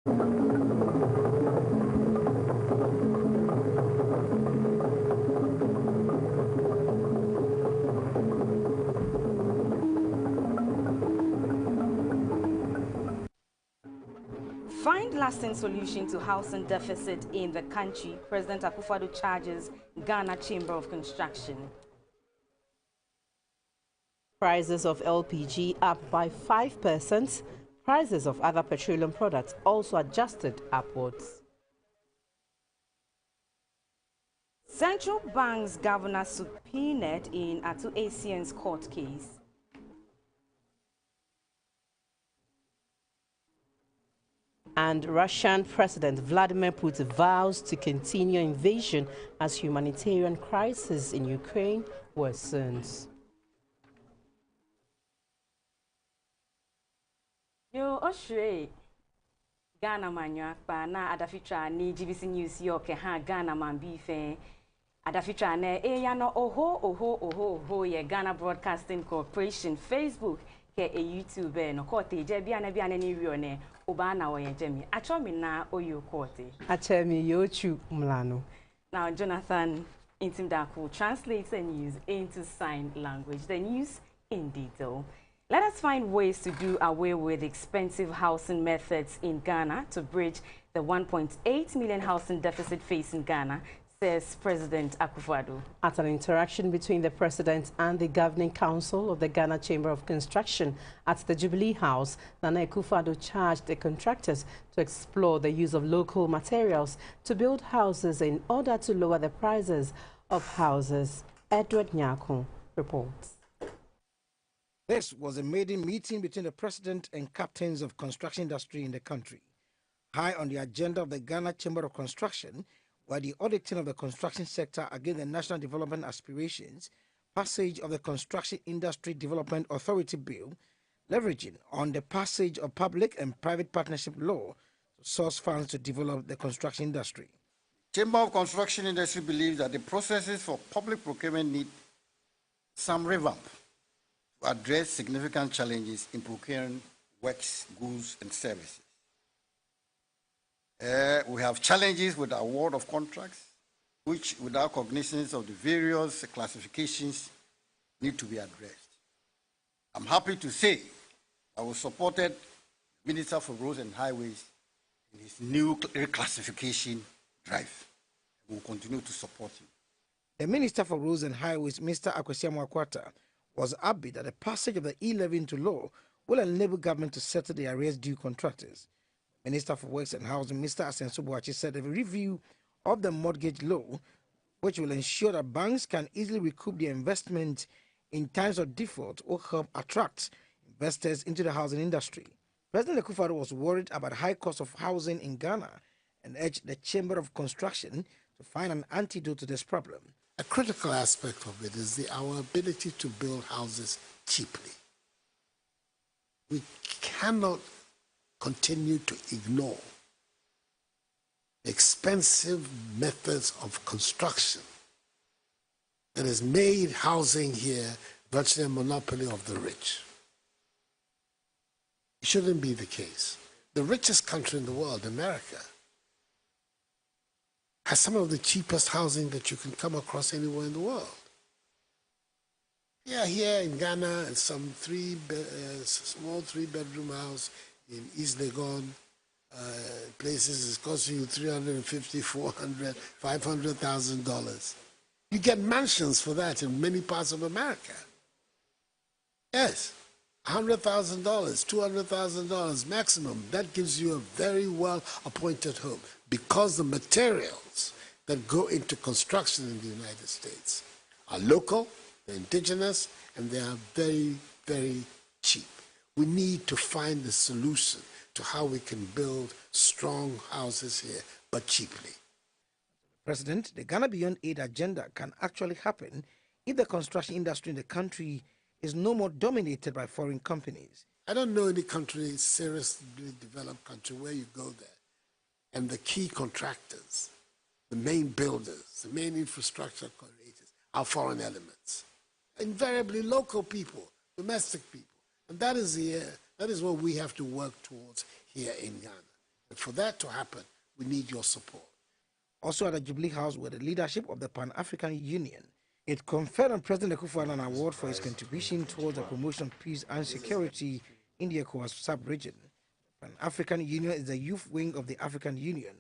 Find lasting solution to housing deficit in the country, President Akufo-Addo charges Ghana Chamber of Construction. Prices of LPG up by 5%. Prices of other petroleum products also adjusted upwards. Central Bank's governor subpoenaed in Atu ACN's court case. And Russian President Vladimir Putin vows to continue invasion as humanitarian crisis in Ukraine worsens. Yo, Oshwe. Ghana manyo akpa na adafitra ni GBC News yo ke ha Ghana man bife. Adafitra ne ya no oho ye Ghana Broadcasting Corporation Facebook ke YouTube no kote je bia na ni rio ne oba na wo ye jemi. Achomi na oyo kote. Achemi yochu mlano. Now Jonathan Intimdaku translates the news into sign language. The news in detail. Let us find ways to do away with expensive housing methods in Ghana to bridge the 1.8 million housing deficit facing Ghana, says President Akufo-Addo. At an interaction between the President and the Governing Council of the Ghana Chamber of Construction at the Jubilee House, Nana Akufo-Addo charged the contractors to explore the use of local materials to build houses in order to lower the prices of houses. Edward Nyako reports. This was a maiden meeting between the president and captains of construction industry in the country. High on the agenda of the Ghana Chamber of Construction were the auditing of the construction sector against the national development aspirations, passage of the Construction Industry Development Authority Bill, leveraging on the passage of public and private partnership law to source funds to develop the construction industry. Chamber of Construction Industry believes that the processes for public procurement need some revamp to address significant challenges in procuring works, goods, and services. We have challenges with the award of contracts, which, without cognizance of the various classifications, need to be addressed. I'm happy to say I was supported Minister for Roads and Highways in his new reclassification drive. We will continue to support him. The Minister for Roads and Highways, Mr. Akwesiamu Akwata, was upbeat that the passage of the e-levy into law will enable government to settle the arrears due contractors. Minister for Works and Housing, Mr. Asenso Boachi, said a review of the mortgage law, which will ensure that banks can easily recoup their investment in times of default, will help attract investors into the housing industry. President Akufo-Addo was worried about high cost of housing in Ghana and urged the Chamber of Construction to find an antidote to this problem. A critical aspect of it is our ability to build houses cheaply. We cannot continue to ignore the expensive methods of construction that has made housing here virtually a monopoly of the rich. It shouldn't be the case. The richest country in the world, America, has some of the cheapest housing that you can come across anywhere in the world. Yeah, here in Ghana, it's some small three-bedroom house in East Legon, places is costing you $350,000, $400,000, $500,000. You get mansions for that in many parts of America. Yes, $100,000, $200,000 maximum. That gives you a very well-appointed home because the materials that go into construction in the United States are local, they're indigenous, and they are very, very cheap. We need to find a solution to how we can build strong houses here, but cheaply. President, the Ghana Beyond Aid agenda can actually happen if the construction industry in the country is no more dominated by foreign companies. I don't know any country, seriously developed country, where you go there and the key contractors, the main builders, the main infrastructure creators are foreign elements. Invariably local people, domestic people. And that is what we have to work towards here in Ghana. But for that to happen, we need your support. Also at the Jubilee House were the leadership of the Pan-African Union. It conferred on President Akufo-Addo an award for his contribution towards the promotion of peace and security in the ECOWAS sub-region. The Pan-African Union is the youth wing of the African Union.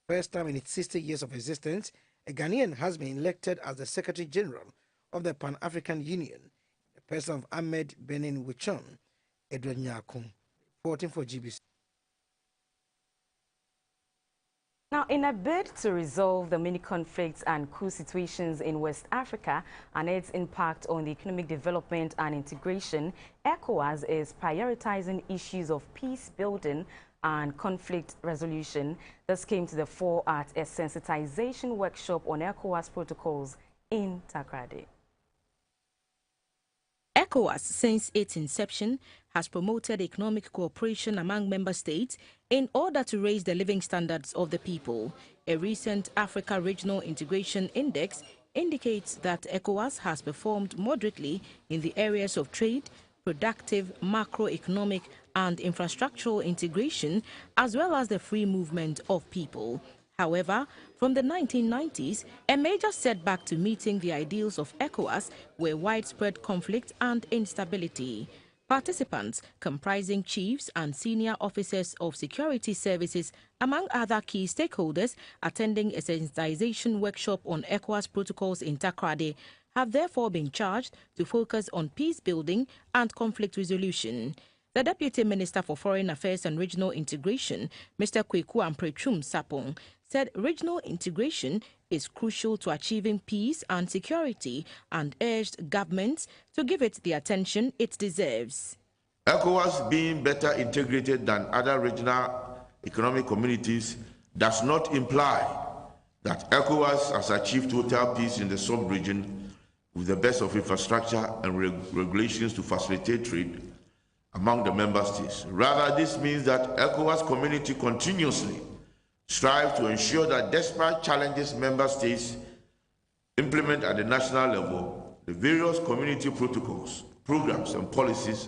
For the first time in its 60 years of existence, a Ghanaian has been elected as the Secretary General of the Pan-African Union, the person of Ahmed Benin Wichon, Edward Nyakun, reporting for GBC. Now, in a bid to resolve the many conflicts and coup situations in West Africa and its impact on the economic development and integration, ECOWAS is prioritizing issues of peace building and conflict resolution. This came to the fore at a sensitization workshop on ECOWAS protocols in Takoradi. ECOWAS, since its inception, has promoted economic cooperation among member states in order to raise the living standards of the people. A recent Africa Regional Integration Index indicates that ECOWAS has performed moderately in the areas of trade, productive, macroeconomic and infrastructural integration, as well as the free movement of people. However, from the 1990s, a major setback to meeting the ideals of ECOWAS were widespread conflict and instability. Participants, comprising chiefs and senior officers of security services, among other key stakeholders, attending a sensitization workshop on ECOWAS protocols in Takoradi, have therefore been charged to focus on peace building and conflict resolution. The Deputy Minister for Foreign Affairs and Regional Integration, Mr. Kweku Amprechum Sapong, said regional integration is crucial to achieving peace and security and urged governments to give it the attention it deserves. ECOWAS being better integrated than other regional economic communities does not imply that ECOWAS has achieved total peace in the sub-region with the best of infrastructure and regulations to facilitate trade among the member states. Rather, this means that ECOWAS community continuously strive to ensure that despite challenges member states implement at the national level, the various community protocols, programs and policies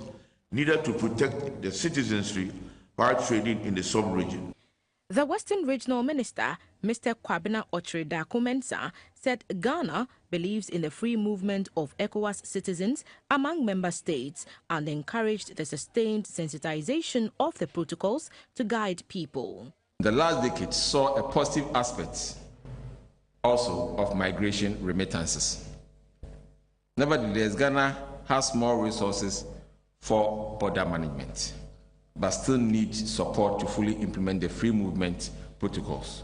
needed to protect the citizenry while trading in the sub-region. The Western Regional Minister, Mr. Kwabena Ochre-Dakumensa, said Ghana believes in the free movement of ECOWAS citizens among member states and encouraged the sustained sensitization of the protocols to guide people. The last decade saw a positive aspect also of migration remittances. Nevertheless, Ghana has more resources for border management, but still needs support to fully implement the free movement protocols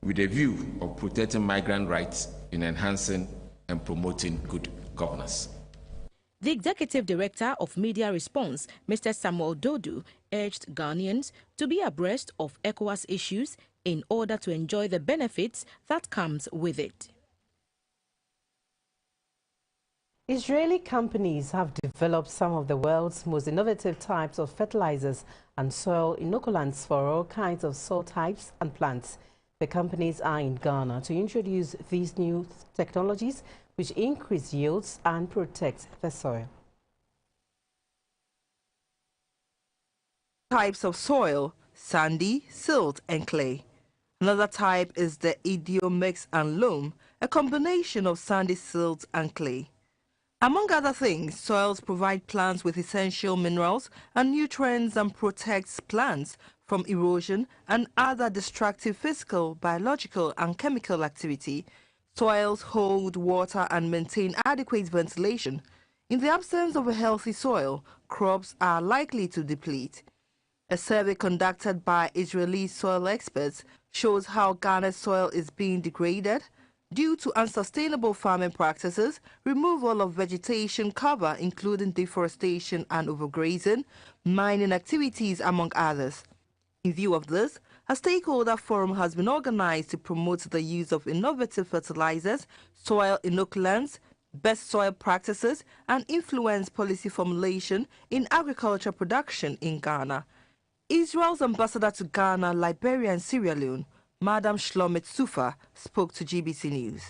with a view of protecting migrant rights in enhancing and promoting good governance. The Executive Director of Media Response, Mr. Samuel Dodu, urged Ghanaians to be abreast of ECOWAS issues in order to enjoy the benefits that comes with it. Israeli companies have developed some of the world's most innovative types of fertilizers and soil inoculants for all kinds of soil types and plants. The companies are in Ghana to introduce these new technologies which increase yields and protect the soil. Types of soil: sandy, silt and clay. Another type is the idiomix and loam, a combination of sandy, silt and clay. Among other things, soils provide plants with essential minerals and nutrients and protects plants from erosion and other destructive physical, biological and chemical activity. Soils hold water and maintain adequate ventilation. In the absence of a healthy soil, crops are likely to deplete. A survey conducted by Israeli soil experts shows how Ghana's soil is being degraded due to unsustainable farming practices, removal of vegetation cover including deforestation and overgrazing, mining activities among others. In view of this, a stakeholder forum has been organized to promote the use of innovative fertilizers, soil inoculants, best soil practices, and influence policy formulation in agriculture production in Ghana. Israel's ambassador to Ghana, Liberia, and Sierra Leone, Madam Shlomit Sufa, spoke to GBC News.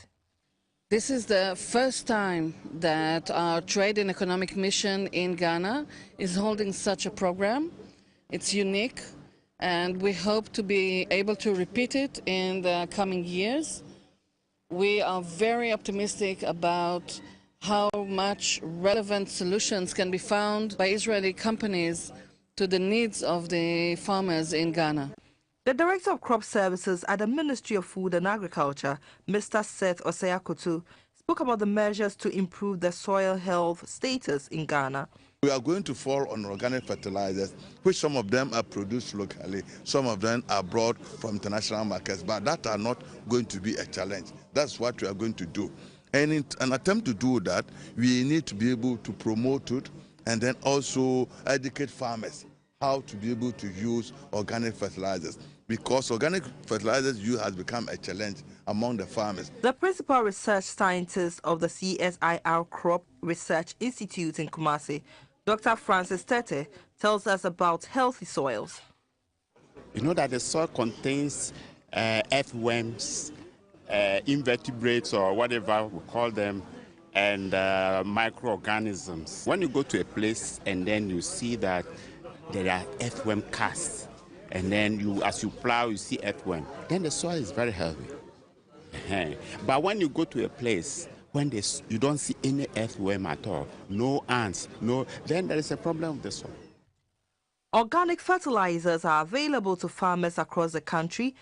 This is the first time that our Trade and Economic Mission in Ghana is holding such a program. It's unique. and we hope to be able to repeat it in the coming years. We are very optimistic about how much relevant solutions can be found by Israeli companies to the needs of the farmers in Ghana. The Director of Crop Services at the Ministry of Food and Agriculture, Mr. Seth Oseakutu, spoke about the measures to improve the soil health status in Ghana. We are going to fall on organic fertilizers, which some of them are produced locally, some of them are brought from international markets, but that are not going to be a challenge. That's what we are going to do. And in an attempt to do that, we need to be able to promote it and then also educate farmers how to be able to use organic fertilizers, because organic fertilizers use has become a challenge among the farmers. The principal research scientist of the CSIR Crop Research Institute in Kumasi, Dr. Francis Tete, tells us about healthy soils. You know that the soil contains earthworms, invertebrates or whatever we call them, and microorganisms. When you go to a place and then you see that there are earthworm casts, and then as you plow, you see earthworm, then the soil is very healthy. But when you go to a place when you don't see any earthworm at all, no ants, then there is a problem with the soil. Organic fertilizers are available to farmers across the country.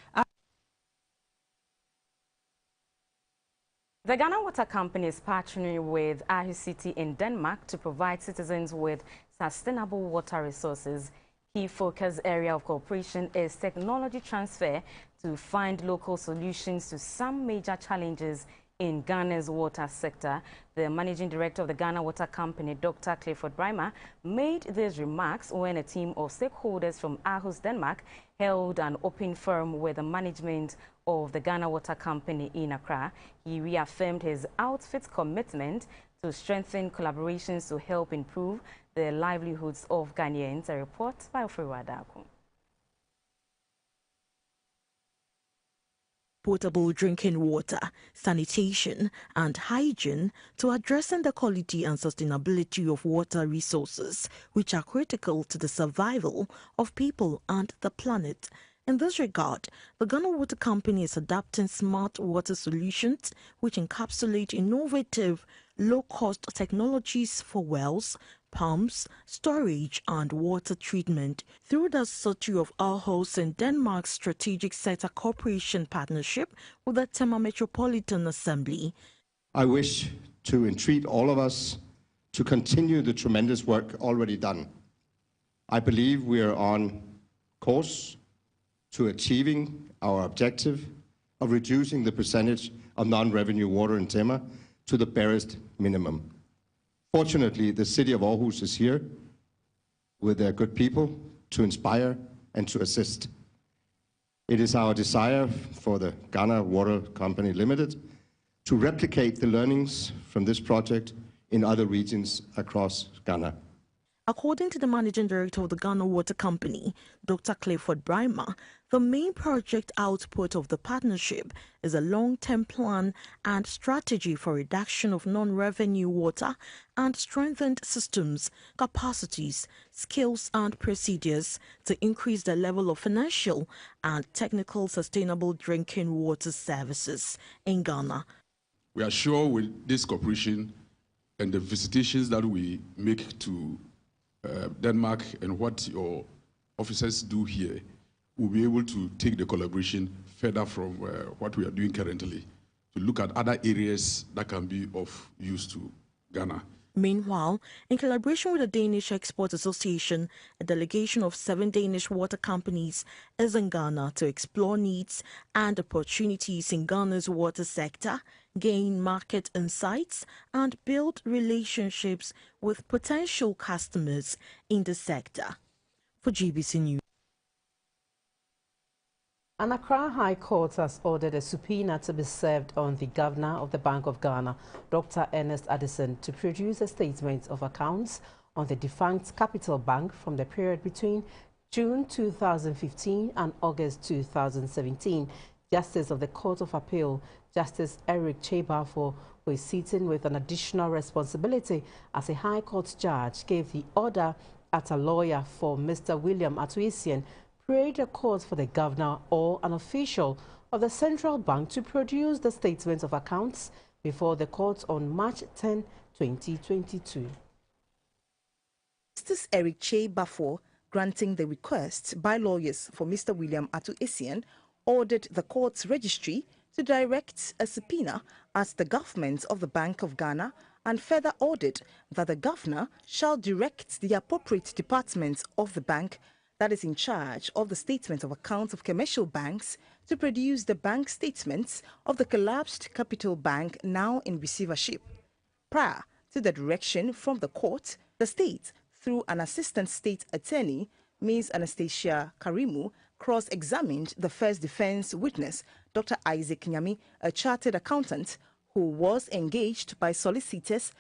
The Ghana Water Company is partnering with City in Denmark to provide citizens with sustainable water resources. Key focus area of cooperation is technology transfer to find local solutions to some major challenges in Ghana's water sector. The managing director of the Ghana Water Company, Dr. Clifford Brymer, made these remarks when a team of stakeholders from Aarhus, Denmark, held an open forum with the management of the Ghana Water Company in Accra. He reaffirmed his outfit's commitment to strengthen collaborations to help improve the livelihoods of Ghanaians. A report by Ofrewa Daku. Potable drinking water, sanitation and hygiene to addressing the quality and sustainability of water resources, which are critical to the survival of people and the planet. In this regard, the Ghana Water Company is adapting smart water solutions which encapsulate innovative, low-cost technologies for wells, pumps, storage and water treatment through the Society of Aarhus and Denmark's Strategic Sector Cooperation Partnership with the Tema Metropolitan Assembly. I wish to entreat all of us to continue the tremendous work already done. I believe we are on course to achieving our objective of reducing the percentage of non-revenue water in Tema to the barest minimum. Fortunately, the city of Aarhus is here with their good people to inspire and to assist. It is our desire for the Ghana Water Company Limited to replicate the learnings from this project in other regions across Ghana. According to the managing director of the Ghana Water Company, Dr. Clifford Brymer, the main project output of the partnership is a long-term plan and strategy for reduction of non-revenue water and strengthened systems, capacities, skills and procedures to increase the level of financial and technical sustainable drinking water services in Ghana. We are sure with this cooperation and the visitations that we make to Denmark and what your officers do here, we'll be able to take the collaboration further from what we are doing currently to look at other areas that can be of use to Ghana. Meanwhile, in collaboration with the Danish Export Association, a delegation of 7 Danish water companies is in Ghana to explore needs and opportunities in Ghana's water sector, gain market insights, and build relationships with potential customers in the sector. For GBC News. An Accra High Court has ordered a subpoena to be served on the Governor of the Bank of Ghana, Dr. Ernest Addison, to produce a statement of accounts on the defunct Capital Bank from the period between June 2015 and August 2017. Justice of the Court of Appeal, Justice Eric Chebafo, who is sitting with an additional responsibility as a High Court judge, gave the order at a lawyer for Mr. William Atuisian prayed a court for the governor or an official of the central bank to produce the statements of accounts before the court on March 10, 2022. Justice Eric Che Bafo, granting the request by lawyers for Mr. William Atu-Essien, ordered the court's registry to direct a subpoena at the government of the Bank of Ghana and further ordered that the governor shall direct the appropriate department of the bank that is in charge of the statement of accounts of commercial banks to produce the bank statements of the collapsed Capital Bank now in receivership. Prior to the direction from the court, the state, through an assistant state attorney, Ms. Anastasia Karimu, cross-examined the first defense witness, Dr. Isaac Nyami, a chartered accountant who was engaged by solicitors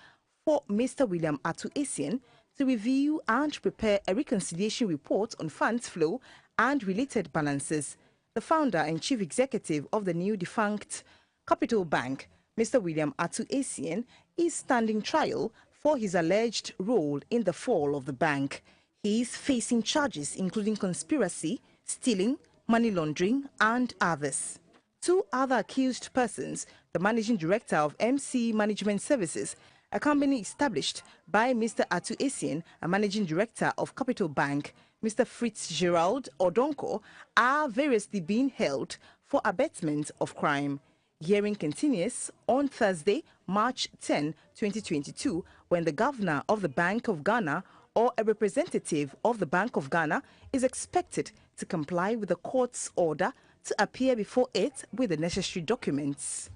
for Mr. William Atu-Essien to review and prepare a reconciliation report on funds flow and related balances. The founder and chief executive of the new defunct Capital Bank, Mr. William Atu-Essien, is standing trial for his alleged role in the fall of the bank. He is facing charges including conspiracy, stealing, money laundering, and others. Two other accused persons, the managing director of MC Management Services, a company established by Mr. Atu-Essien, a managing director of Capital Bank, Mr. Fitzgerald Odonko, are variously being held for abetment of crime. Hearing continues on Thursday, March 10, 2022, when the governor of the Bank of Ghana or a representative of the Bank of Ghana is expected to comply with the court's order to appear before it with the necessary documents.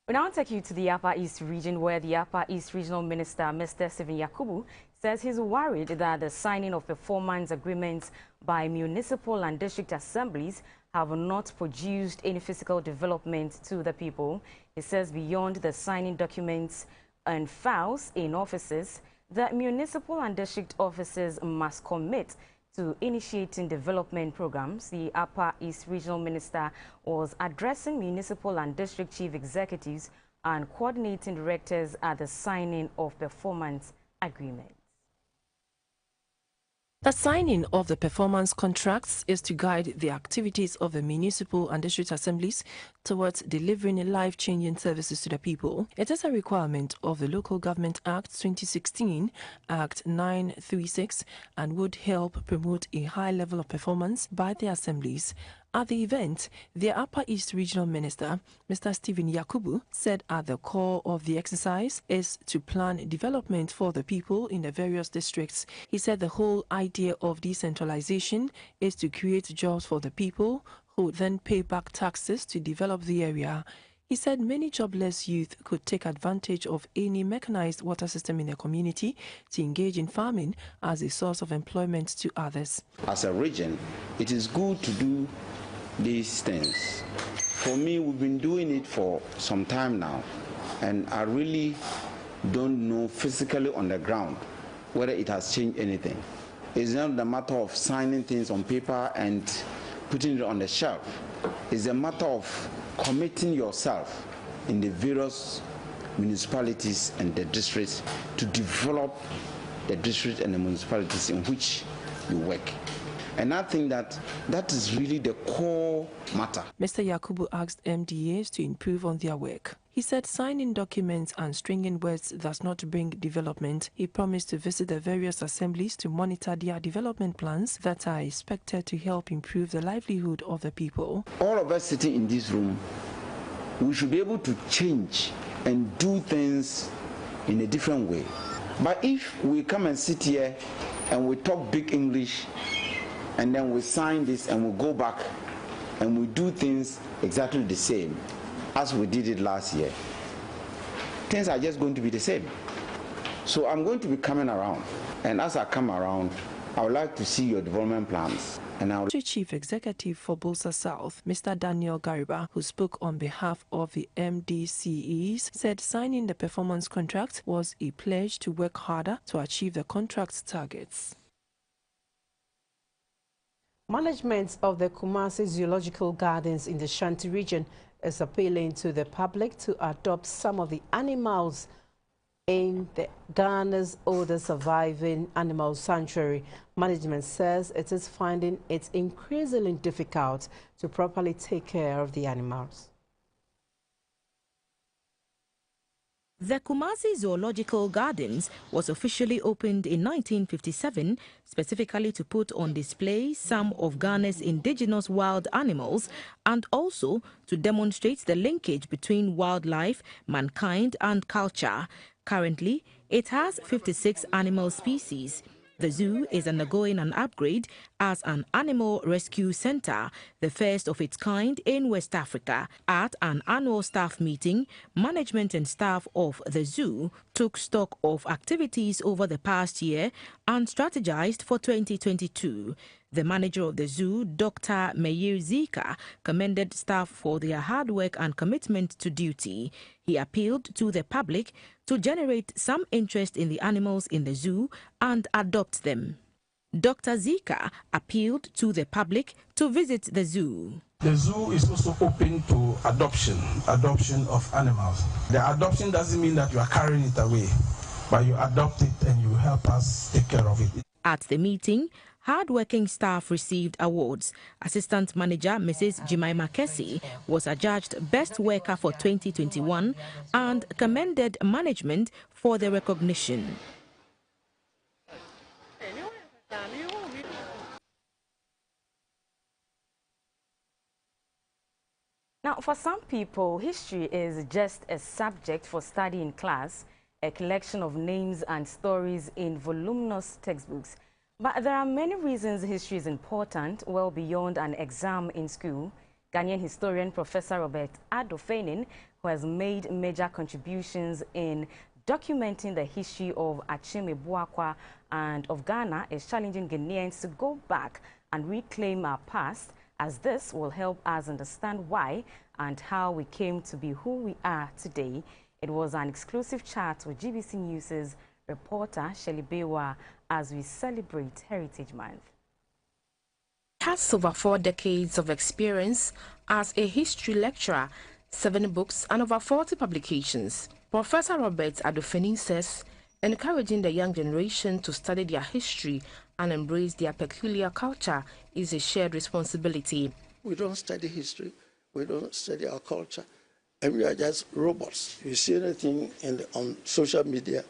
We now take you to the Upper East region, where the Upper East Regional Minister, Mr. Stephen Yakubu, says he's worried that the signing of performance agreements by municipal and district assemblies have not produced any physical development to the people. He says beyond the signing documents and files in offices, the municipal and district offices must commit to initiating development programs. The Upper East Regional Minister was addressing municipal and district chief executives and coordinating directors at the signing of performance agreements. The signing of the performance contracts is to guide the activities of the municipal and district assemblies towards delivering life-changing services to the people. It is a requirement of the Local Government Act 2016, Act 936, and would help promote a high level of performance by the assemblies. At the event, the Upper East Regional Minister, Mr. Stephen Yakubu, said at the core of the exercise is to plan development for the people in the various districts. He said the whole idea of decentralization is to create jobs for the people who then pay back taxes to develop the area. He said many jobless youth could take advantage of any mechanized water system in their community to engage in farming as a source of employment to others. As a region, it is good to do these things. For me, we've been doing it for some time now, and I really don't know physically on the ground whether it has changed anything. It's not the matter of signing things on paper and putting it on the shelf. It's a matter of committing yourself in the various municipalities and the districts to develop the district and the municipalities in which you work. And I think that is really the core matter. Mr. Yakubu asked MDAs to improve on their work. He said signing documents and stringing words does not bring development. He promised to visit the various assemblies to monitor their development plans that are expected to help improve the livelihood of the people. All of us sitting in this room, we should be able to change and do things in a different way. But if we come and sit here and we talk big English, and then we sign this and we go back and we do things exactly the same as we did it last year, things are just going to be the same. So I'm going to be coming around, and as I come around, I would like to see your development plans. And Chief Executive for Bolsa South, Mr. Daniel Gariba, who spoke on behalf of the MDCEs, said signing the performance contract was a pledge to work harder to achieve the contract's targets. Management of the Kumasi Zoological Gardens in the Shanti region is appealing to the public to adopt some of the animals in Ghana's oldest surviving animal sanctuary. Management says it is finding it increasingly difficult to properly take care of the animals. The Kumasi Zoological Gardens was officially opened in 1957, specifically to put on display some of Ghana's indigenous wild animals and also to demonstrate the linkage between wildlife, mankind and culture. Currently, it has 56 animal species. The zoo is undergoing an upgrade as an animal rescue center, the first of its kind in West Africa. At an annual staff meeting, management and staff of the zoo took stock of activities over the past year and strategized for 2022. The manager of the zoo, Dr. Meyer Zika, commended staff for their hard work and commitment to duty. He appealed to the public to generate some interest in the animals in the zoo and adopt them. Dr. Zika appealed to the public to visit the zoo. The zoo is also open to adoption of animals. The adoption doesn't mean that you are carrying it away, but you adopt it and you help us take care of it. At the meeting, hard-working staff received awards. Assistant Manager Mrs. Jemima Kessie was adjudged Best Worker for 2021 and commended management for the recognition. Now, for some people, history is just a subject for study in class, a collection of names and stories in voluminous textbooks. But there are many reasons history is important, well beyond an exam in school. Ghanaian historian Professor Robert Adofenin, who has made major contributions in documenting the history of Achime Buakwa and of Ghana, is challenging Ghanaians to go back and reclaim our past, as this will help us understand why and how we came to be who we are today. It was an exclusive chat with GBC News' reporter Shelley Bewa as we celebrate Heritage Month. He has over 4 decades of experience as a history lecturer, 7 books and over 40 publications. Professor Robert Adofenin says encouraging the young generation to study their history and embrace their peculiar culture is a shared responsibility. We don't study history, we don't study our culture, and we are just robots. You see anything on social media,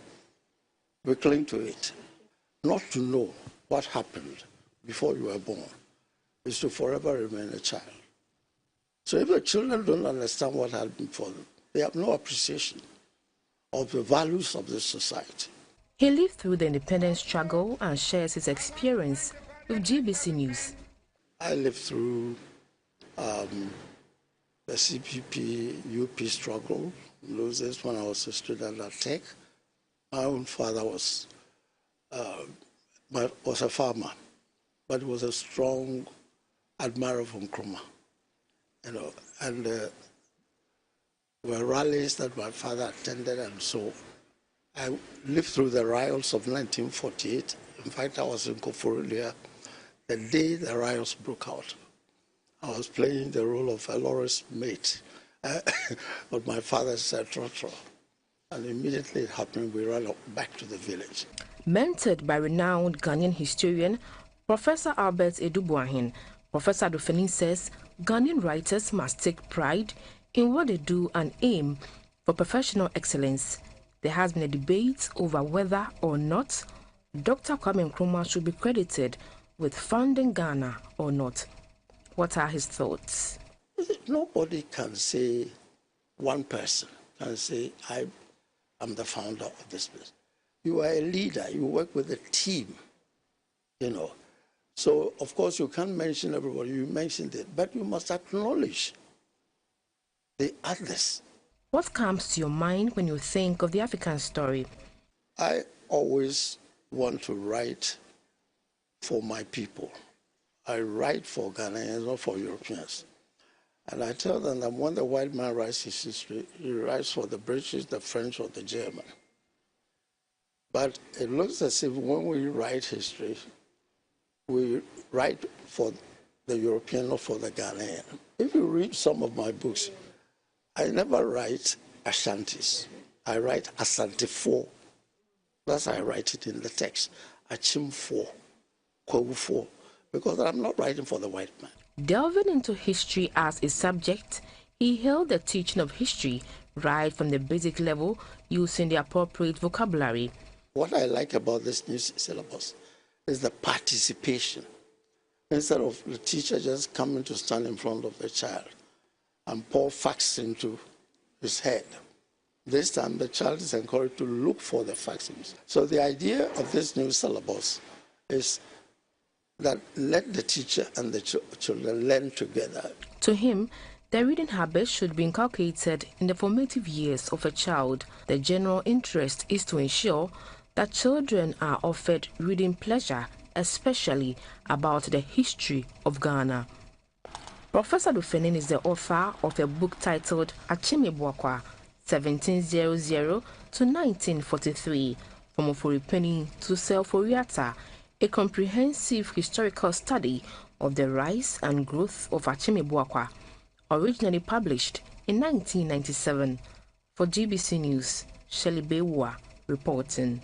we cling to it. Not to know what happened before you were born is to forever remain a child. So if the children don't understand what happened for them, they have no appreciation of the values of this society. He lived through the independence struggle and shares his experience with GBC News. I lived through the CPP UP struggle. In those days when I was a student at Tech, my own father was a farmer, but he was a strong admirer of Nkrumah, and there were rallies that my father attended, and so I lived through the riots of 1948. In fact, I was in Koforidua the day the riots broke out. I was playing the role of Ellora's mate, but my father said, "Trotro." And immediately it happened, we ran back to the village. Mentored by renowned Ghanaian historian Professor Albert Edubuahin, Professor Adofenin says Ghanaian writers must take pride in what they do and aim for professional excellence. There has been a debate over whether or not Dr. Kwame Nkrumah should be credited with founding Ghana or not. What are his thoughts? Nobody can say, one person can say, I'm the founder of this place. You are a leader, you work with a team, So, of course, you can't mention everybody, you mentioned it, but you must acknowledge the others. What comes to your mind when you think of the African story? I always want to write for my people. I write for Ghanaians, not for Europeans. And I tell them that when the white man writes his history, he writes for the British, the French, or the German. But it looks as if when we write history, we write for the European, not for the Ghanaian. If you read some of my books, I never write Ashantis. I write Asante 4. That's how I write it in the text. Achim 4, Kwawu 4, because I'm not writing for the white man. Delving into history as a subject, he held the teaching of history right from the basic level using the appropriate vocabulary. What I like about this new syllabus is the participation. Instead of the teacher just coming to stand in front of the child and pour facts into his head, this time the child is encouraged to look for the facts. So the idea of this new syllabus is that let the teacher and the children learn together. To him, the reading habit should be inculcated in the formative years of a child. The general interest is to ensure that children are offered reading pleasure, especially about the history of Ghana. Professor Dufenin is the author of a book titled Achime Boakwa, 1700 to 1943, From Oforipenny to Selforiata, a comprehensive historical study of the rise and growth of Achime Boakwa, originally published in 1997. For GBC News, Shelley Bewa reporting.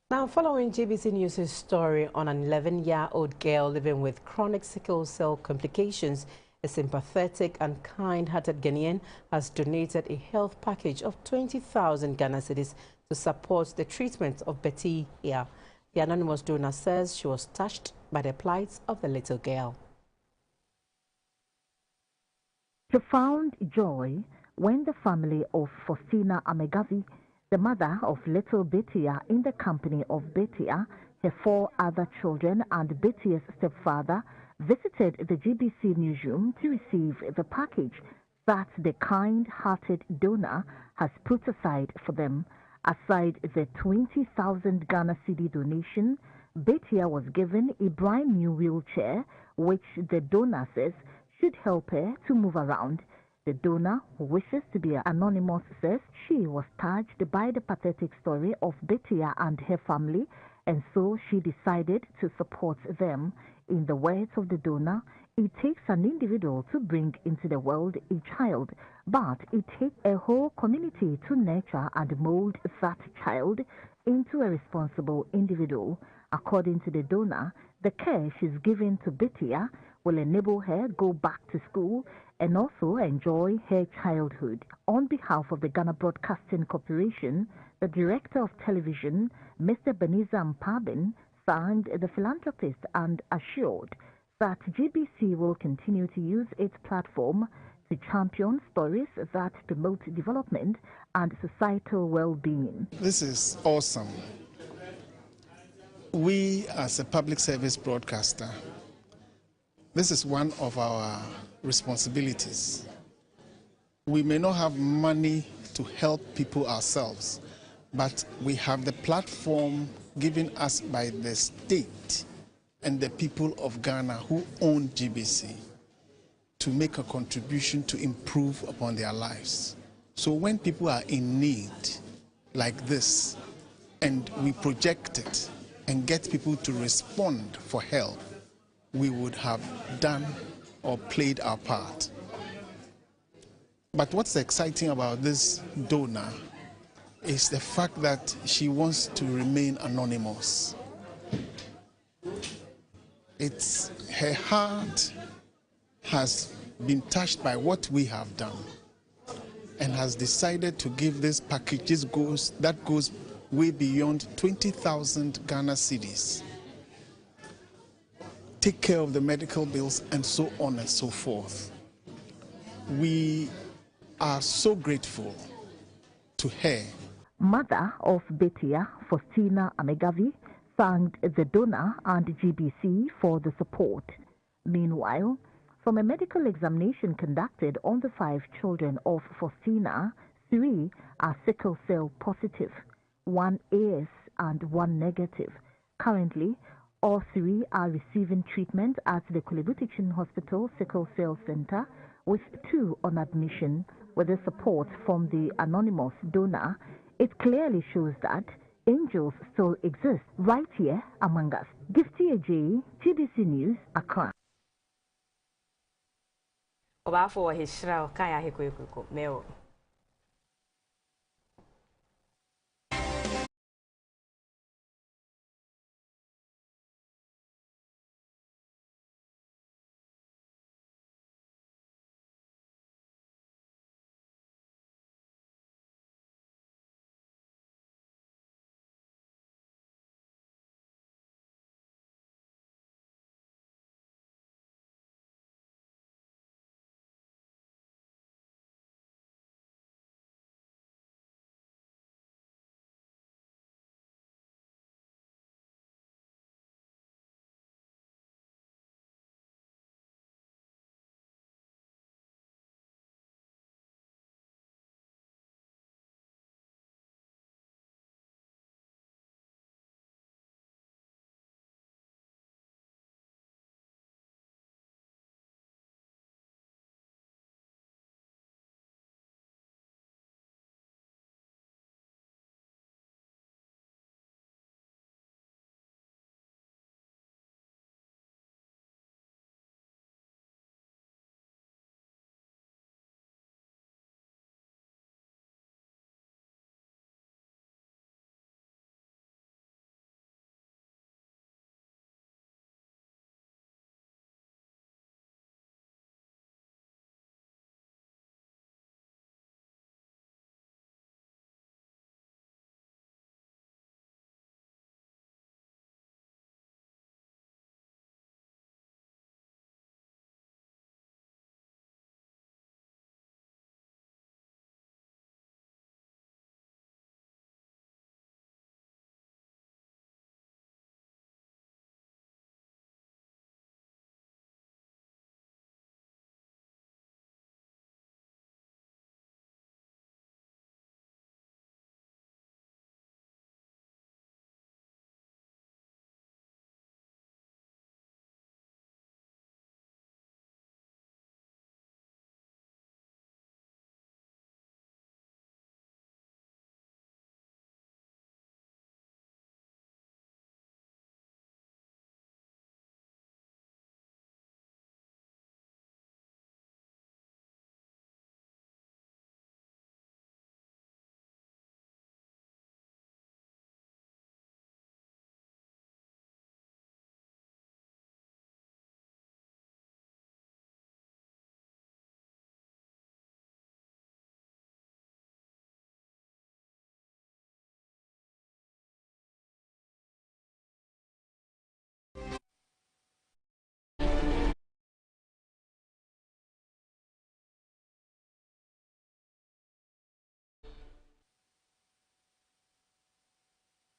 Now, following GBC News' story on an 11-year-old girl living with chronic sickle cell complications, a sympathetic and kind-hearted Ghanaian has donated a health package of 20,000 Ghana cedis to support the treatment of Betty here. The anonymous donor says she was touched by the plight of the little girl. She found joy when the family of Faustina Amegavi, the mother of little Bettia, in the company of Bettia, her 4 other children and Bettia's stepfather, visited the GBC newsroom to receive the package that the kind-hearted donor has put aside for them. Aside the 20,000 Ghana cedi donation, Bettia was given a brand new wheelchair, which the donor says should help her to move around. The donor, who wishes to be anonymous, says she was touched by the pathetic story of Bettia and her family, and so she decided to support them. In the words of the donor, it takes an individual to bring into the world a child, but it takes a whole community to nurture and mold that child into a responsible individual. According to the donor, the care she's given to Bettia will enable her go back to school and also enjoy her childhood. On behalf of the Ghana Broadcasting Corporation, the Director of Television, Mr. Beniza Mpabin, thanked the philanthropist and assured that GBC will continue to use its platform to champion stories that promote development and societal well-being. This is awesome. We, as a public service broadcaster, this is one of our responsibilities. We may not have money to help people ourselves, but we have the platform given us by the state and the people of Ghana who own GBC to make a contribution to improve upon their lives. So when people are in need like this, and we project it and get people to respond for help, we would have done or played our part. But what's exciting about this donor is the fact that she wants to remain anonymous. Her heart has been touched by what we have done and has decided to give this package that goes way beyond 20,000 Ghana cedis. Take care of the medical bills and so on and so forth. We are so grateful to her. Mother of Bettia, Faustina Amegavi, thanked the donor and GBC for the support. Meanwhile, from a medical examination conducted on the 5 children of Faustina, 3 are sickle cell positive, 1 is and 1 negative. Currently, all 3 are receiving treatment at the Kolebu Teaching Hospital Sickle Cell Center, with 2 on admission. With the support from the anonymous donor, it clearly shows that angels still exist right here among us. Gifty Ajay, GBC News, Accra. Obafo hishra kaya hekuekuko meo.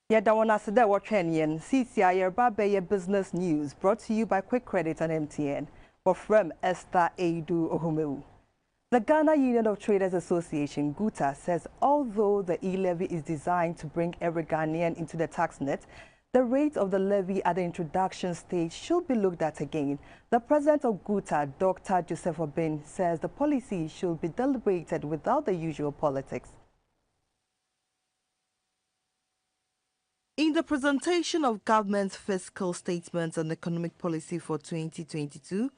Yadawana Sede Watrenien, CCI Babe Business News, brought to you by Quick Credit and MTN, for from Esther Eidu Ohumeu. The Ghana Union of Traders Association, GUTA, says although the e-levy is designed to bring every Ghanaian into the tax net, the rate of the levy at the introduction stage should be looked at again. The president of GUTA, Dr. Joseph Obin, says the policy should be deliberated without the usual politics. In the presentation of government's fiscal statements and economic policy for 2022,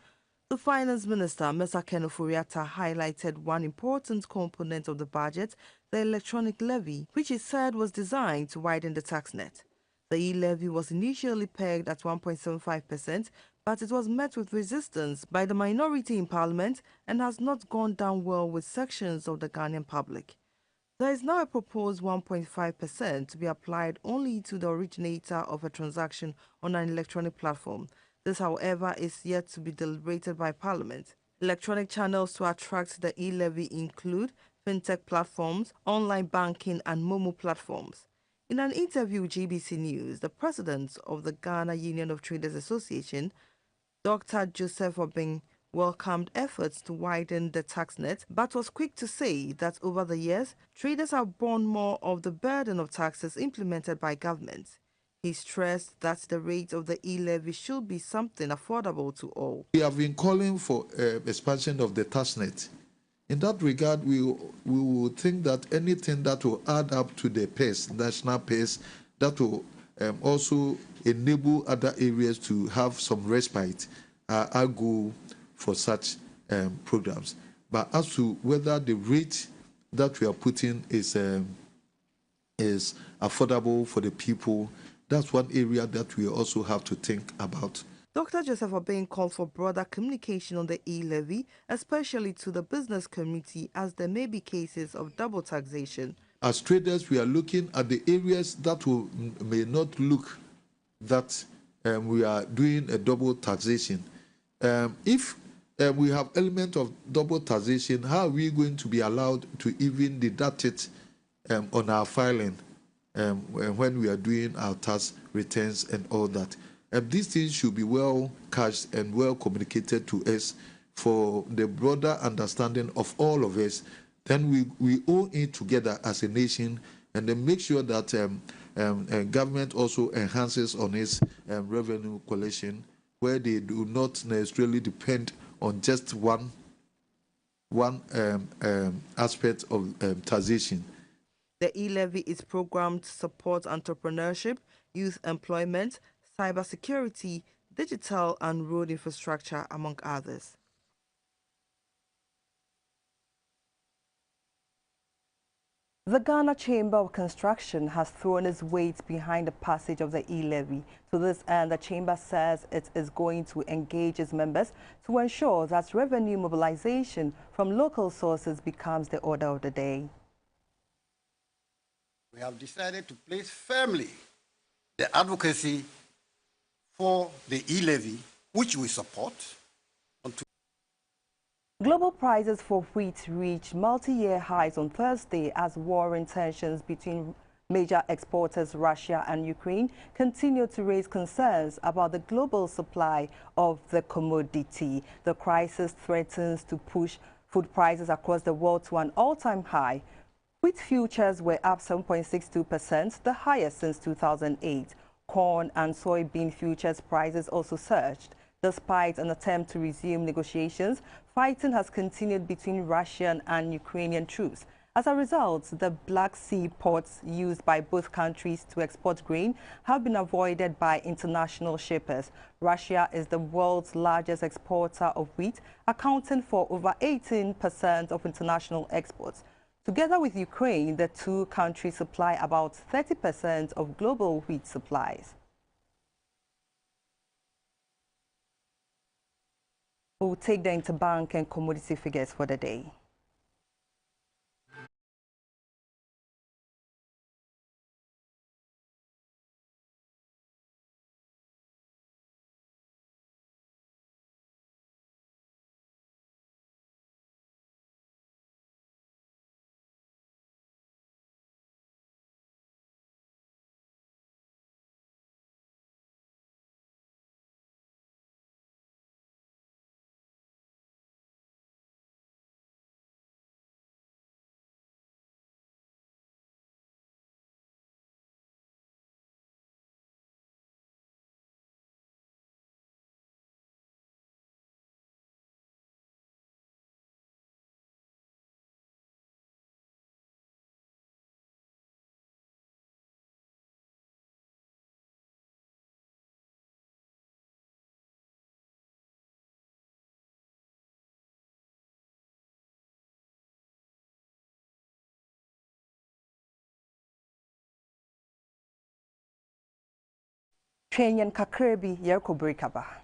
the Finance Minister, Mr. Ken Ofori-Atta, highlighted one important component of the budget, the electronic levy, which he said was designed to widen the tax net. The e-levy was initially pegged at 1.75%, but it was met with resistance by the minority in Parliament and has not gone down well with sections of the Ghanaian public. There is now a proposed 1.5% to be applied only to the originator of a transaction on an electronic platform. This, however, is yet to be deliberated by Parliament. Electronic channels to attract the e-levy include fintech platforms, online banking and Momo platforms. In an interview with GBC News, the president of the Ghana Union of Traders Association, Dr. Joseph Obin, welcomed efforts to widen the tax net, but was quick to say that over the years, traders have borne more of the burden of taxes implemented by government. He stressed that the rate of the e-levy should be something affordable to all. We have been calling for expansion of the tax net. In that regard, we will think that anything that will add up to the pace, national pace, that will also enable other areas to have some respite, are goal for such programs. But as to whether the rate that we are putting is affordable for the people, that's one area that we also have to think about. Dr. Joseph Obin called for broader communication on the e-levy, especially to the business community, as there may be cases of double taxation. As traders, we are looking at the areas that may not look that we are doing a double taxation. If we have element of double taxation, how are we going to be allowed to even deduct it on our filing when we are doing our tax returns and all that? These things should be well cached and well communicated to us for the broader understanding of all of us. Then we all eat together as a nation and then make sure that government also enhances on its revenue collection, where they do not necessarily depend on just one aspect of taxation. The e-levy is programmed to support entrepreneurship, youth employment, cybersecurity, digital and road infrastructure, among others. The Ghana Chamber of Construction has thrown its weight behind the passage of the e-levy. To this end, the Chamber says it is going to engage its members to ensure that revenue mobilization from local sources becomes the order of the day. We have decided to place firmly the advocacy for the e-levy, which we support. Global prices for wheat reached multi-year highs on Thursday as warring tensions between major exporters Russia and Ukraine continue to raise concerns about the global supply of the commodity. The crisis threatens to push food prices across the world to an all-time high. Wheat futures were up 7.62%, the highest since 2008. Corn and soybean futures prices also surged. Despite an attempt to resume negotiations, fighting has continued between Russian and Ukrainian troops. As a result, the Black Sea ports used by both countries to export grain have been avoided by international shippers. Russia is the world's largest exporter of wheat, accounting for over 18% of international exports. Together with Ukraine, the two countries supply about 30% of global wheat supplies. We'll take the interbank and commodity figures for the day. Train kakrebi yerko breakaba.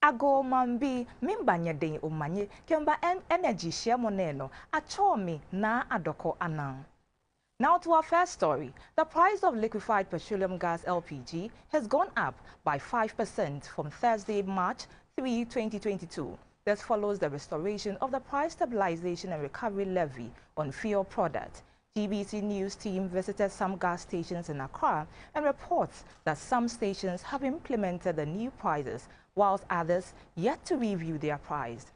Ago mambi mimbanya den umanye kemba energy share moneno achomi na adoko anang. Now to our first story. The price of liquefied petroleum gas LPG has gone up by 5% from Thursday, March 3, 2022. This follows the restoration of the Price Stabilization and Recovery Levy on fuel products. GBC News team visited some gas stations in Accra and reports that some stations have implemented the new prices, whilst others yet to review their price.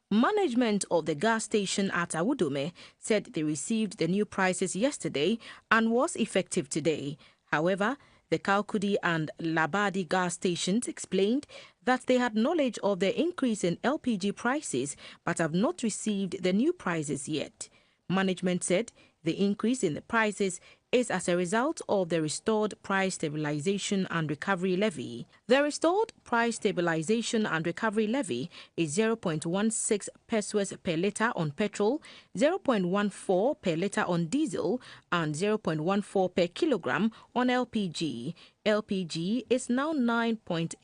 Management of the gas station at Awudome said they received the new prices yesterday and was effective today. However, the Kalkudi and Labadi gas stations explained that they had knowledge of the increase in LPG prices but have not received the new prices yet. Management said the increase in the prices is as a result of the restored Price Stabilization and Recovery Levy. The restored Price Stabilization and Recovery Levy is 0.16 pesos per litre on petrol, 0.14 per litre on diesel, and 0.14 per kilogram on LPG. LPG is now 9.80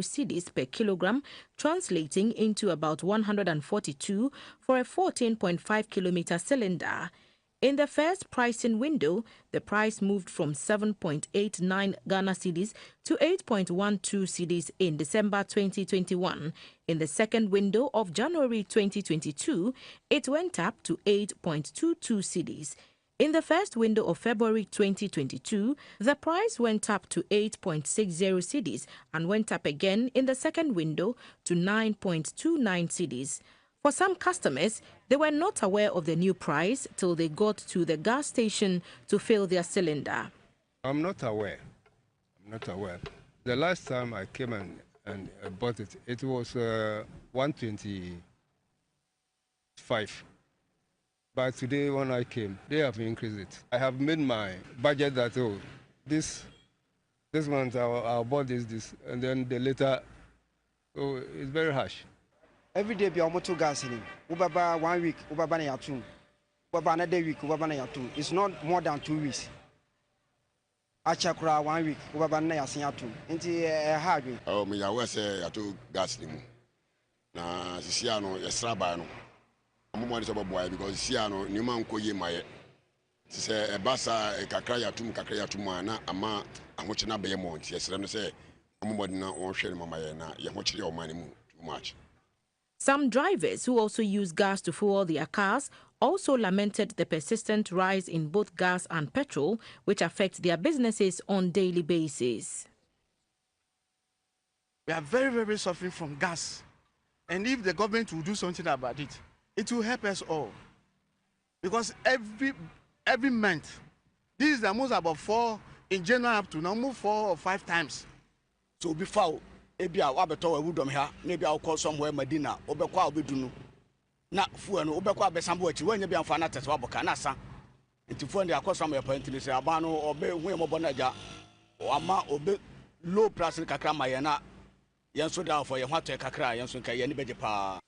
cedis per kilogram, translating into about 142 for a 14.5 kilometre cylinder. In the first pricing window, the price moved from 7.89 Ghana cedis to 8.12 cedis in December 2021. In the second window of January 2022, it went up to 8.22 cedis. In the first window of February 2022, the price went up to 8.60 cedis and went up again in the second window to 9.29 cedis. For some customers, they were not aware of the new price till they got to the gas station to fill their cylinder. I'm not aware. The last time I came and bought it, it was 125. But today when I came, they have increased it. I have made my budget that, this month I'll buy this, and then the later, it's very harsh. Every day, be almost 2 gas in it. Ubaba 1 week, Ubaba na yatu. Ubaba another week, Ubaba na yatu. It's not more than 2 weeks. Achakura 1 week, Ubaba na yatu. Inti hard. Oh, me ya say yatu gas ni mu. Na sisia no yesraba no. Amu mo dey boy because sisia no ni man ko ye maye. Se e basa kakra yatum ana ama ahoche na be mo nti yesre no say amu mo na won hwe no maye na ye ho kire o man mu too much. Some drivers who also use gas to fuel their cars also lamented the persistent rise in both gas and petrol, which affect their businesses on daily basis. We are very, very suffering from gas. And if the government will do something about it, it will help us all. Because every month, this is the most about 4, in January up to now, move 4 or 5 times. So before, maybe I'll have a tower wood here, maybe I'll call somewhere Medina, Obekwa Bedunu. Not for an Obekwa Besambuchi, when you be on Fanatas Wabokanasa. And to find the cost from your point to say Abano or Be Wimobonaja, or Ama Obe low price in Kakamayana, Yanso down for your water Kakra, Yanson Kayani Bedepa.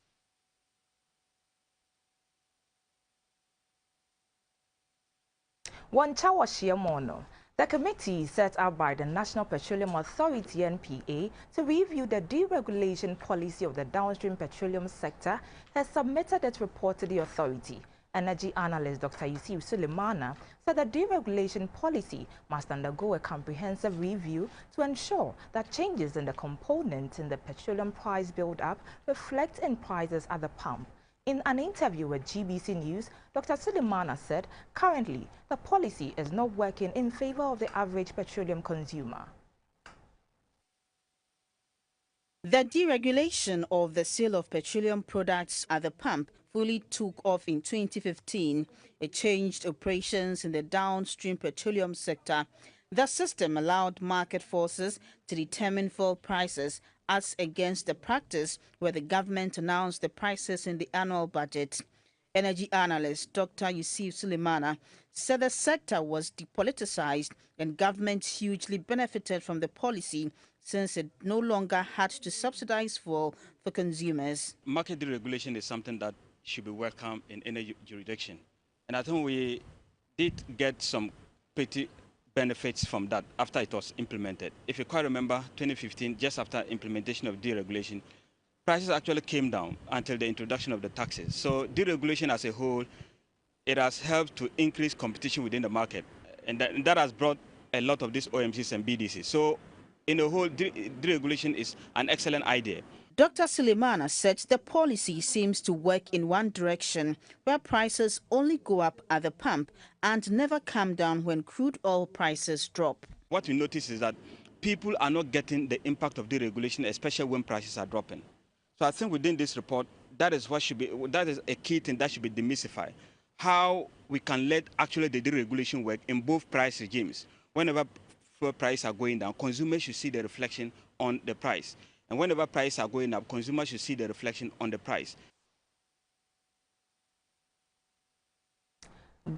One Chawashia the committee set up by the National Petroleum Authority (NPA) to review the deregulation policy of the downstream petroleum sector has submitted its report to the authority. Energy analyst Dr. Yusuf Sulemana said the deregulation policy must undergo a comprehensive review to ensure that changes in the components in the petroleum price build-up reflect in prices at the pump. In an interview with GBC News, Dr. Sulemana said currently the policy is not working in favor of the average petroleum consumer. The deregulation of the sale of petroleum products at the pump fully took off in 2015. It changed operations in the downstream petroleum sector. The system allowed market forces to determine fuel prices as against the practice where the government announced the prices in the annual budget. Energy analyst Dr. Yusuf Sulemana said the sector was depoliticized and government hugely benefited from the policy since it no longer had to subsidize fuel for consumers. Market deregulation is something that should be welcome in any jurisdiction. And I think we did get some pretty benefits from that after it was implemented. If you quite remember, 2015, just after implementation of deregulation, prices actually came down until the introduction of the taxes. So deregulation as a whole, it has helped to increase competition within the market. And that has brought a lot of these OMCs and BDCs. So in the whole, deregulation is an excellent idea. Dr. Sulemana said the policy seems to work in one direction, where prices only go up at the pump and never come down when crude oil prices drop. What we notice is that people are not getting the impact of deregulation, especially when prices are dropping. So I think within this report, that is a key thing that should be demystified. How we can let actually the deregulation work in both price regimes. Whenever fuel prices are going down, consumers should see the reflection on the price. And whenever prices are going up, consumers should see the reflection on the price.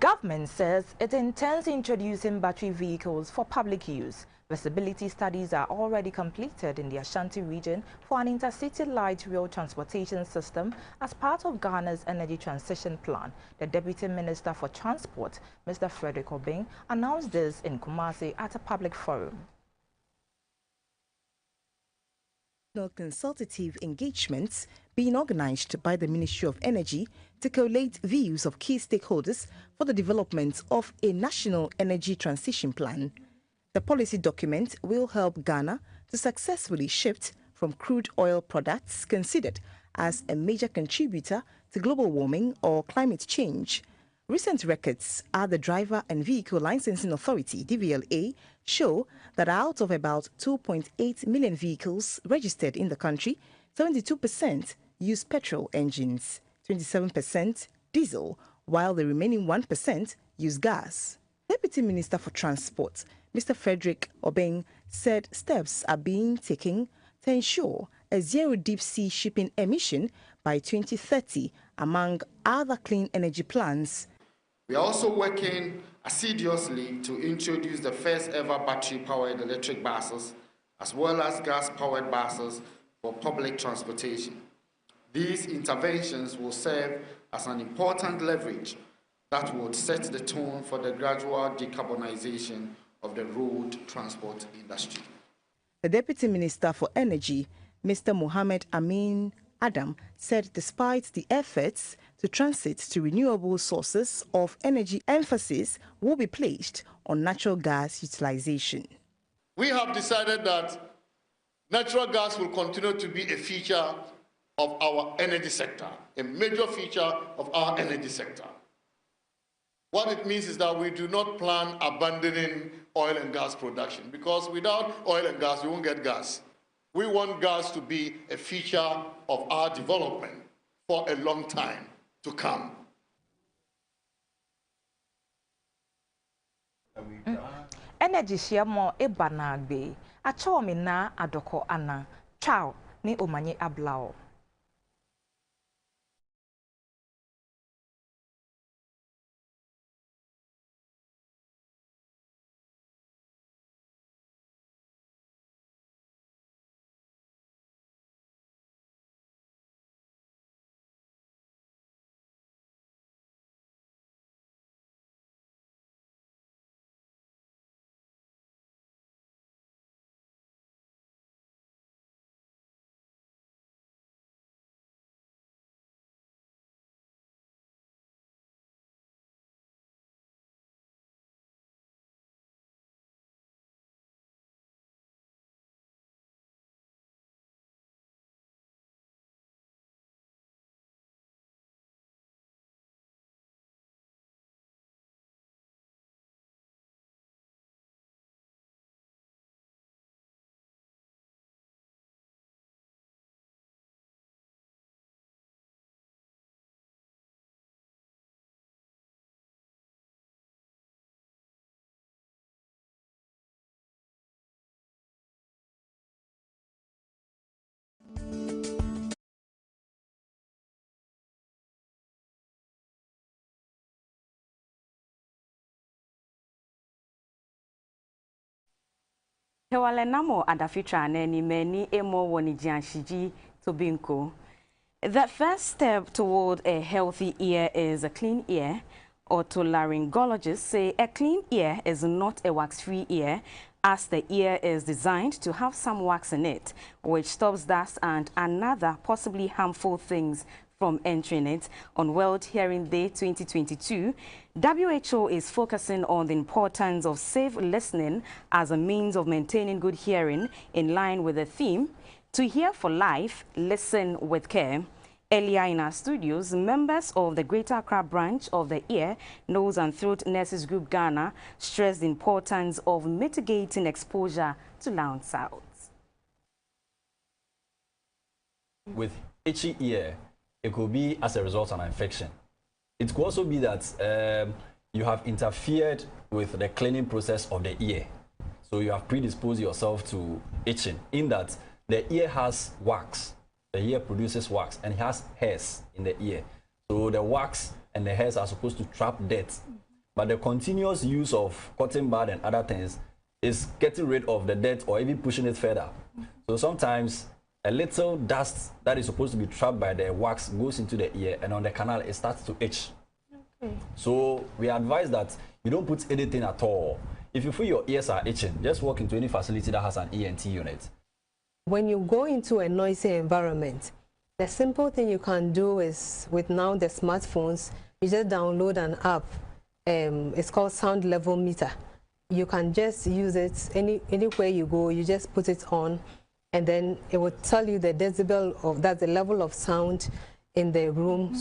Government says it intends introducing battery vehicles for public use. Visibility studies are already completed in the Ashanti region for an intercity light rail transportation system as part of Ghana's energy transition plan. The Deputy Minister for Transport, Mr. Frederick Obeng, announced this in Kumasi at a public forum. Consultative engagements being organized by the Ministry of Energy articulate views of key stakeholders for the development of a national energy transition plan. The policy document will help Ghana to successfully shift from crude oil products considered as a major contributor to global warming or climate change. Recent records at the Driver and Vehicle Licensing Authority, DVLA, show that out of about 2.8 million vehicles registered in the country, 72% use petrol engines, 27% diesel, while the remaining 1% use gas. Deputy Minister for Transport, Mr. Frederick Obeng, said steps are being taken to ensure a zero deep-sea shipping emission by 2030, among other clean energy plans. We are also working assiduously to introduce the first ever battery-powered electric buses, as well as gas-powered buses for public transportation. These interventions will serve as an important leverage that would set the tone for the gradual decarbonization of the road transport industry. The Deputy Minister for Energy, Mr. Mohammed Amin Adam, said despite the efforts to transit to renewable sources of energy, emphasis will be placed on natural gas utilization. We have decided that natural gas will continue to be a feature of our energy sector, a major feature of our energy sector. What it means is that we do not plan abandoning oil and gas production, because without oil and gas, we won't get gas. We want gas to be a feature of our development for a long time to come. Energy share mo ebanagbe achomi na adoko ana chao ni omanye ablao. Hewale namo adafitra neni meni emo woni jianshiji tobinko. The first step toward a healthy ear is a clean ear. Otolaryngologists say a clean ear is not a wax-free ear, as the ear is designed to have some wax in it, which stops dust and another possibly harmful things from entering it. On World Hearing Day 2022, WHO is focusing on the importance of safe listening as a means of maintaining good hearing, in line with the theme, "To Hear for Life, Listen with Care." Earlier in our studios, members of the Greater Accra branch of the Ear, Nose and Throat Nurses Group Ghana stressed the importance of mitigating exposure to loud sounds. With itchy ear, it could be as a result of an infection. It could also be that you have interfered with the cleaning process of the ear. So you have predisposed yourself to itching, in that the ear has wax. The ear produces wax and it has hairs in the ear. So the wax and the hairs are supposed to trap dirt. But the continuous use of cotton bud and other things is getting rid of the dirt or even pushing it further. So sometimes a little dust that is supposed to be trapped by the wax goes into the ear, and on the canal it starts to itch. Okay. So we advise that you don't put anything at all. If you feel your ears are itching, just walk into any facility that has an ENT unit. When you go into a noisy environment, The simple thing you can do is, with now the smartphones, you just download an app. It's called Sound Level Meter. You can just use it anywhere you go. You just put it on, and then it will tell you the decibel of, that's the level of sound in the room.